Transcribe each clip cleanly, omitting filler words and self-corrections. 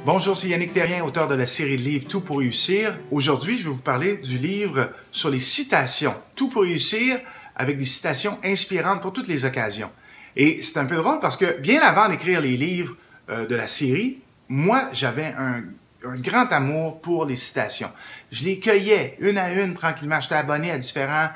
Bonjour, c'est Yannick Terrien, auteur de la série de livres Tout pour réussir. Aujourd'hui, je vais vous parler du livre sur les citations. Tout pour réussir, avec des citations inspirantes pour toutes les occasions. Et c'est un peu drôle parce que bien avant d'écrire les livres de la série, moi, j'avais un grand amour pour les citations. Je les cueillais une à une tranquillement. J'étais abonné à différents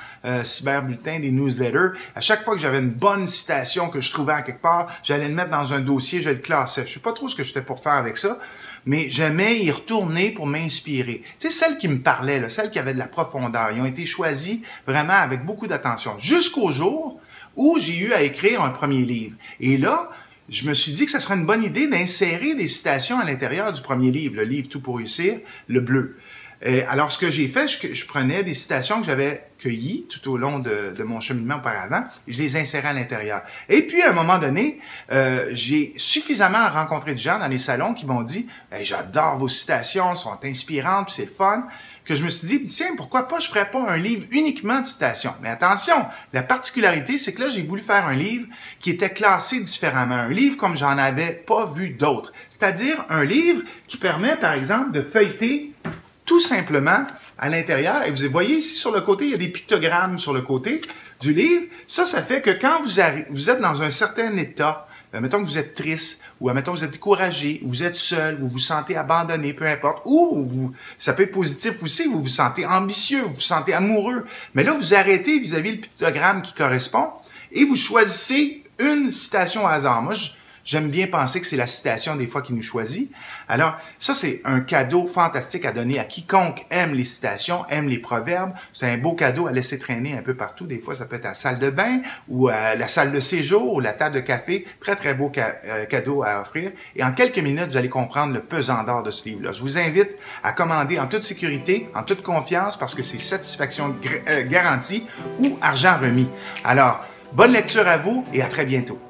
cyberbulletins, des newsletters. À chaque fois que j'avais une bonne citation que je trouvais à quelque part, j'allais le mettre dans un dossier, je le classais. Je sais pas trop ce que j'étais pour faire avec ça, mais j'aimais y retourner pour m'inspirer. Tu sais, celles qui me parlaient, là, celles qui avaient de la profondeur, ils ont été choisies vraiment avec beaucoup d'attention. Jusqu'au jour où j'ai eu à écrire un premier livre. Et là, je me suis dit que ça serait une bonne idée d'insérer des citations à l'intérieur du premier livre, le livre Tout pour réussir, le bleu. Alors, ce que j'ai fait, je prenais des citations que j'avais cueillies tout au long de mon cheminement auparavant et je les insérais à l'intérieur. Et puis, à un moment donné, j'ai suffisamment rencontré de gens dans les salons qui m'ont dit hey, « J'adore vos citations, elles sont inspirantes, puis c'est le fun », que je me suis dit « Tiens, pourquoi pas, je ferais pas un livre uniquement de citations ». Mais attention, la particularité, c'est que là, j'ai voulu faire un livre qui était classé différemment, un livre comme j'en avais pas vu d'autres. C'est-à-dire un livre qui permet, par exemple, de feuilleter tout simplement à l'intérieur. Et vous voyez ici sur le côté, il y a des pictogrammes sur le côté du livre. Ça fait que quand vous êtes dans un certain état, mettons que vous êtes triste, ou mettons que vous êtes découragé, ou vous êtes seul, ou vous vous sentez abandonné, peu importe, ou ça peut être positif aussi, vous vous sentez ambitieux, vous vous sentez amoureux. Mais là, vous arrêtez vis-à-vis le pictogramme qui correspond et vous choisissez une citation au hasard. Moi, j'aime bien penser que c'est la citation des fois qui nous choisit. Alors, ça, c'est un cadeau fantastique à donner à quiconque aime les citations, aime les proverbes. C'est un beau cadeau à laisser traîner un peu partout. Des fois, ça peut être à la salle de bain ou à la salle de séjour ou la table de café. Très, très beau cadeau à offrir. Et en quelques minutes, vous allez comprendre le pesant d'or de ce livre-là. Je vous invite à commander en toute sécurité, en toute confiance, parce que c'est satisfaction garantie ou argent remis. Alors, bonne lecture à vous et à très bientôt.